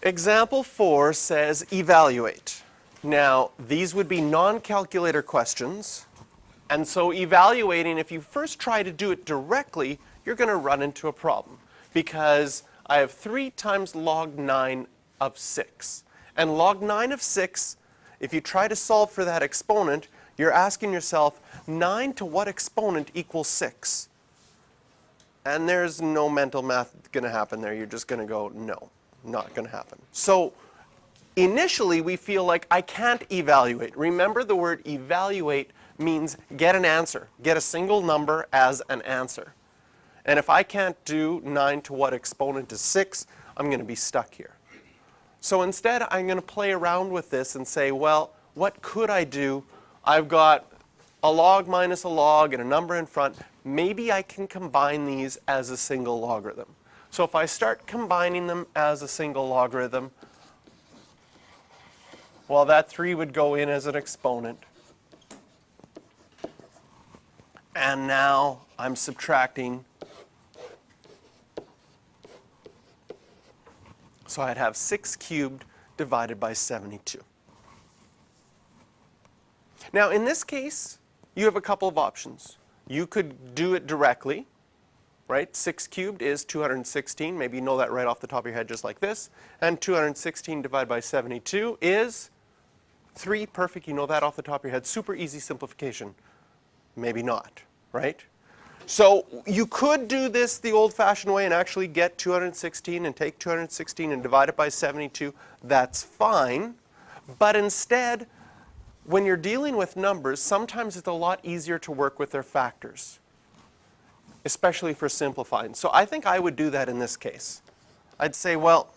Example 4 says evaluate. Now, these would be non-calculator questions. And so evaluating, if you first try to do it directly, you're going to run into a problem. Because I have 3 times log 9 of 6. And log 9 of 6, if you try to solve for that exponent, you're asking yourself, 9 to what exponent equals 6? And there's no mental math going to happen there. You're just going to go, no, not going to happen. So initially, we feel like I can't evaluate. Remember, the word evaluate means get an answer. Get a single number as an answer. And if I can't do 9 to what exponent is 6, I'm going to be stuck here. So instead, I'm going to play around with this and say, well, what could I do? I've got a log minus a log and a number in front. Maybe I can combine these as a single logarithm. So if I start combining them as a single logarithm, well, that 3 would go in as an exponent. And now I'm subtracting. So I'd have 6 cubed divided by 72. Now, in this case, you have a couple of options. You could do it directly, right? 6 cubed is 216. Maybe you know that right off the top of your head just like this. And 216 divided by 72 is 3. Perfect. You know that off the top of your head. Super easy simplification. Maybe not, right? So you could do this the old-fashioned way and actually get 216 and take 216 and divide it by 72. That's fine. But instead, when you're dealing with numbers, sometimes it's a lot easier to work with their factors, especially for simplifying. So I think I would do that in this case. I'd say, well,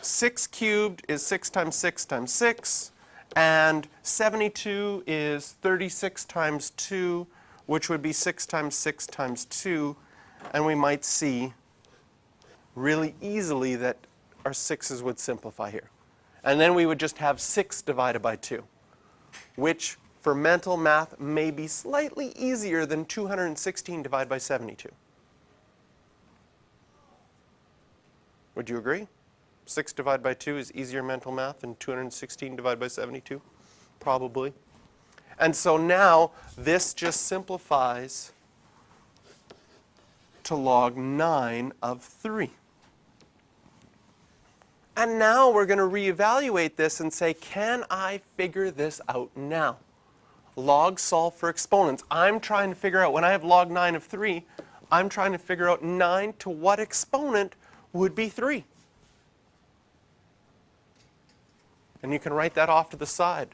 6 cubed is 6 times 6 times 6, and 72 is 36 times 2, which would be 6 times 6 times 2, and we might see really easily that our 6's would simplify here. And then we would just have 6 divided by 2, which for mental math may be slightly easier than 216 divided by 72. Would you agree? 6 divided by 2 is easier mental math than 216 divided by 72? Probably. And so now this just simplifies to log 9 of 3. And now we're going to reevaluate this and say, can I figure this out now? Log solve for exponents. I'm trying to figure out, when I have log 9 of 3, I'm trying to figure out 9 to what exponent would be 3. And you can write that off to the side.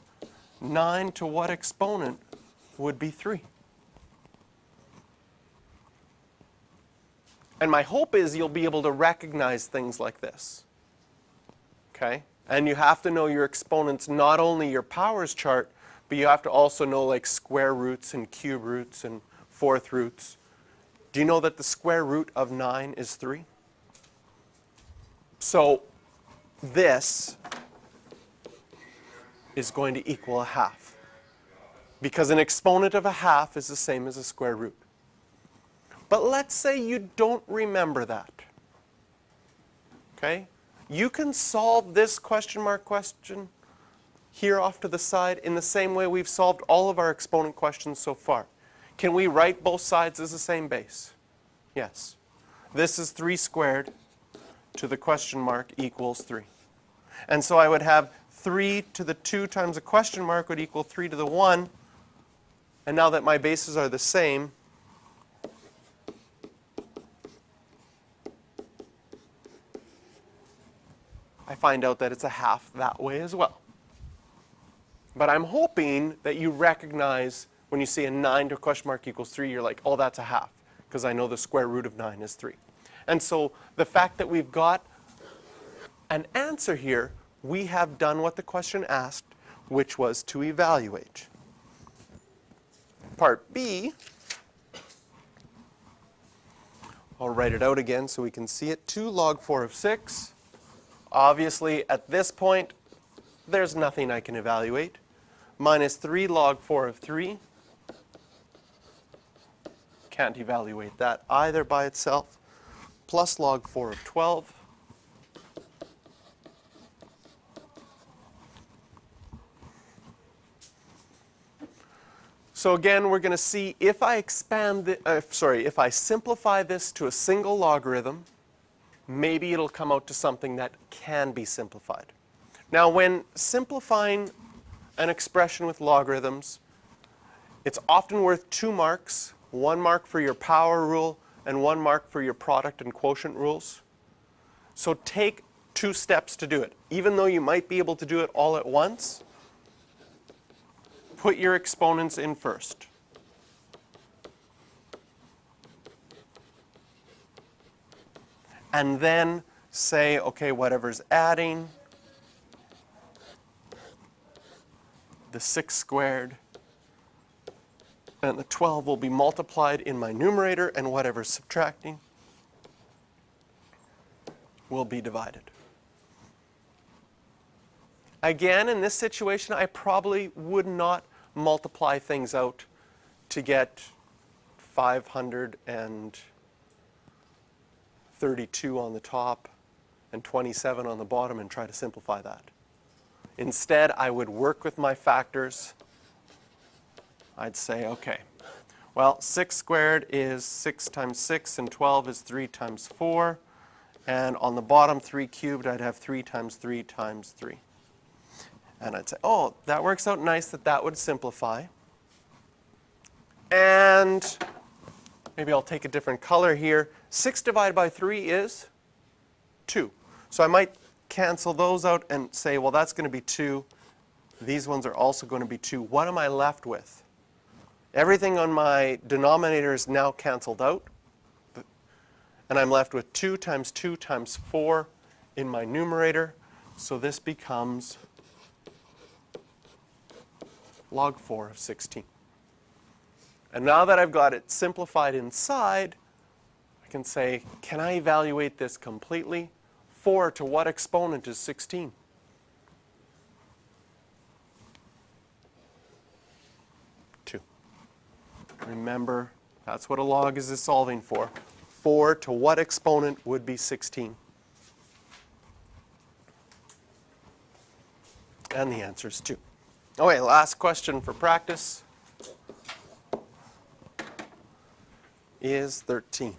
9 to what exponent would be 3? And my hope is you'll be able to recognize things like this. Okay? And you have to know your exponents, not only your powers chart, but you have to also know like square roots and cube roots and fourth roots. Do you know that the square root of 9 is 3? So this is going to equal a half, because an exponent of a half is the same as a square root. But let's say you don't remember that. Okay? You can solve this question mark question here off to the side in the same way we've solved all of our exponent questions so far. Can we write both sides as the same base? Yes. This is 3 squared to the question mark equals 3. And so I would have 3 to the 2 times a question mark would equal 3 to the 1. And now that my bases are the same, I find out that it's a half that way as well. But I'm hoping that you recognize when you see a 9 to a question mark equals 3, you're like, oh, that's a half, because I know the square root of 9 is 3. And so the fact that we've got an answer here, we have done what the question asked, which was to evaluate. Part B, I'll write it out again so we can see it. 2 log 4 of 6. Obviously, at this point, there's nothing I can evaluate. Minus 3 log 4 of 3. Can't evaluate that either by itself. Plus log 4 of 12. So again, we're going to see if I if I simplify this to a single logarithm, maybe it'll come out to something that can be simplified. Now, when simplifying an expression with logarithms, it's often worth 2 marks, 1 mark for your power rule and 1 mark for your product and quotient rules. So take 2 steps to do it. Even though you might be able to do it all at once, put your exponents in first. And then say, okay, whatever's adding, the 6 squared, and the 12 will be multiplied in my numerator, and whatever's subtracting will be divided. Again, in this situation, I probably would not multiply things out to get 532 on the top and 27 on the bottom and try to simplify that. Instead, I would work with my factors. I'd say, okay, well, 6 squared is 6 times 6, and 12 is 3 times 4. And on the bottom, 3 cubed, I'd have 3 times 3 times 3. And I'd say, oh, that works out nice that that would simplify. And maybe I'll take a different color here. 6 divided by 3 is 2. So I might cancel those out and say, well, that's going to be 2. These ones are also going to be 2. What am I left with? Everything on my denominator is now canceled out. And I'm left with 2 times 2 times 4 in my numerator. So this becomes log 4 of 16. And now that I've got it simplified inside, I can say, can I evaluate this completely? 4 to what exponent is 16? Remember, that's what a log is solving for. 4 to what exponent would be 16? And the answer is 2. Okay, last question for practice is 13.